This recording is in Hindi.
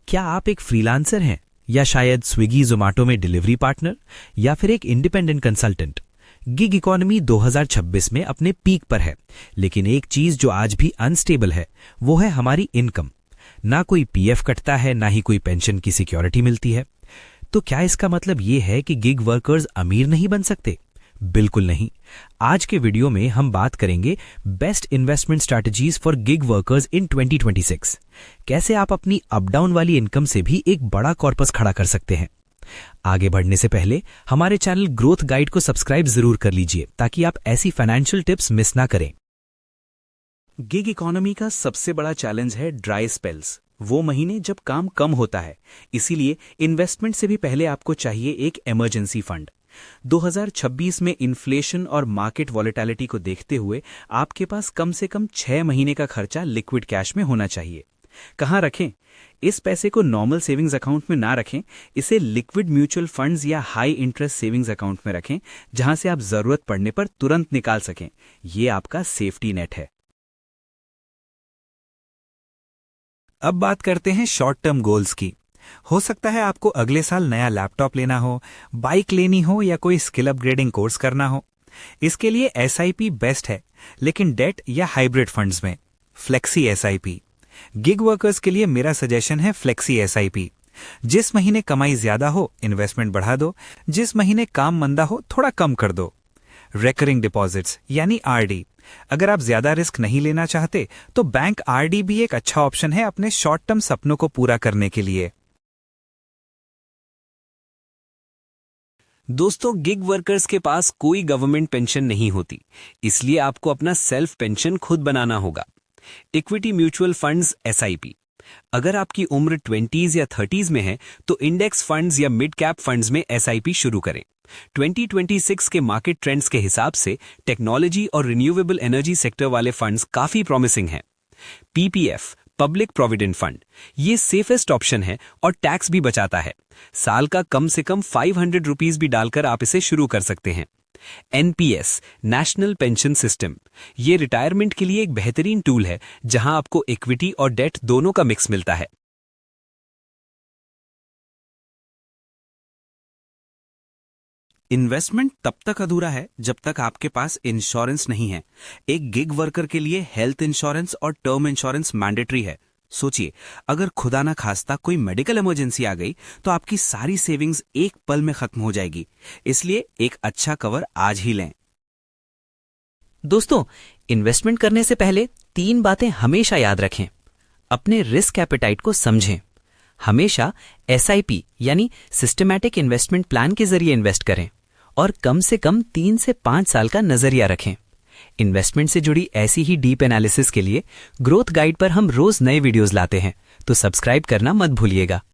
क्या आप एक फ्रीलांसर हैं या शायद स्विगी जोमेटो में डिलीवरी पार्टनर या फिर एक इंडिपेंडेंट कंसल्टेंट? गिग इकोनॉमी 2026 में अपने पीक पर है, लेकिन एक चीज जो आज भी अनस्टेबल है वो है हमारी इनकम। ना कोई पीएफ कटता है, ना ही कोई पेंशन की सिक्योरिटी मिलती है। तो क्या इसका मतलब ये है कि गिग वर्कर्स अमीर नहीं बन सकते? बिल्कुल नहीं। आज के वीडियो में हम बात करेंगे best investment strategies for gig workers in 2026। कैसे आप अपनी अप डाउन वाली इनकम से भी एक बड़ा कॉर्पस खड़ा कर सकते हैं। आगे बढ़ने से पहले हमारे चैनल ग्रोथ गाइड को सब्सक्राइब जरूर कर लीजिए ताकि आप ऐसी फाइनेंशियल टिप्स मिस ना करें। गिग इकोनॉमी का सबसे बड़ा चैलेंज है ड्राई स्पेल्स, वो महीने जब काम कम होता है। इसीलिए इन्वेस्टमेंट से भी पहले आपको चाहिए एक इमरजेंसी फंड। 2026 में इन्फ्लेशन और मार्केट वॉलेटिलिटी को देखते हुए आपके पास कम से कम 6 महीने का खर्चा लिक्विड कैश में होना चाहिए। कहाँ रखें? इस पैसे को नॉर्मल सेविंग्स अकाउंट में ना रखें, इसे लिक्विड म्यूचुअल फंड्स या हाई इंटरेस्ट सेविंग्स अकाउंट में रखें, जहां से आप जरूरत पड़ने पर तुरंत निकाल सकें। ये आपका सेफ्टी नेट है। अब बात करते हैं शॉर्ट टर्म गोल्स की। हो सकता है आपको अगले साल नया लैपटॉप लेना हो, बाइक लेनी हो या कोई स्किल अपग्रेडिंग कोर्स करना हो। इसके लिए एसआईपी बेस्ट है, लेकिन डेट या हाइब्रिड फंड्स में फ्लेक्सी एसआईपी। गिग वर्कर्स के लिए मेरा सजेशन है फ्लेक्सी एसआईपी। जिस महीने कमाई ज्यादा हो इन्वेस्टमेंट बढ़ा दो, जिस महीने काम मंदा हो थोड़ा कम कर दो। रेकरिंग डिपॉजिट्स यानी आरडी। अगर आप ज्यादा रिस्क नहीं लेना चाहते तो बैंक आरडी भी एक अच्छा ऑप्शन है अपने शॉर्ट टर्म सपनों को पूरा करने के लिए। दोस्तों, गिग वर्कर्स के पास कोई गवर्नमेंट पेंशन नहीं होती, इसलिए आपको अपना सेल्फ पेंशन खुद बनाना होगा। Equity mutual funds SIP. अगर आपकी उम्र 20s या 30s में है तो इंडेक्स फंड्स या मिड कैप फंड्स में एसआईपी शुरू करें। 2026 के मार्केट ट्रेंड्स के हिसाब से टेक्नोलॉजी और रिन्यूएबल एनर्जी सेक्टर वाले फंड्स काफी प्रॉमिसिंग हैं। पीपीएफ, पब्लिक प्रोविडेंट फंड, ये सेफेस्ट ऑप्शन है और टैक्स भी बचाता है। साल का कम से कम 500 रुपीज भी डालकर आप इसे शुरू कर सकते हैं। एनपीएस, नेशनल पेंशन सिस्टम, ये रिटायरमेंट के लिए एक बेहतरीन टूल है जहां आपको इक्विटी और डेट दोनों का मिक्स मिलता है। इन्वेस्टमेंट तब तक अधूरा है जब तक आपके पास इंश्योरेंस नहीं है। एक गिग वर्कर के लिए हेल्थ इंश्योरेंस और टर्म इंश्योरेंस मैंडेटरी है। सोचिए, अगर खुदा ना खास्ता कोई मेडिकल इमरजेंसी आ गई तो आपकी सारी सेविंग्स एक पल में खत्म हो जाएगी। इसलिए एक अच्छा कवर आज ही लें। दोस्तों, इन्वेस्टमेंट करने से पहले 3 बातें हमेशा याद रखें। अपने रिस्क एपेटाइट को समझें। हमेशा एसआईपी यानी सिस्टमैटिक इन्वेस्टमेंट प्लान के जरिए इन्वेस्ट करें और कम से कम 3 से 5 साल का नजरिया रखें। इन्वेस्टमेंट से जुड़ी ऐसी ही डीप एनालिसिस के लिए ग्रोथ गाइड पर हम रोज नए वीडियोस लाते हैं, तो सब्सक्राइब करना मत भूलिएगा।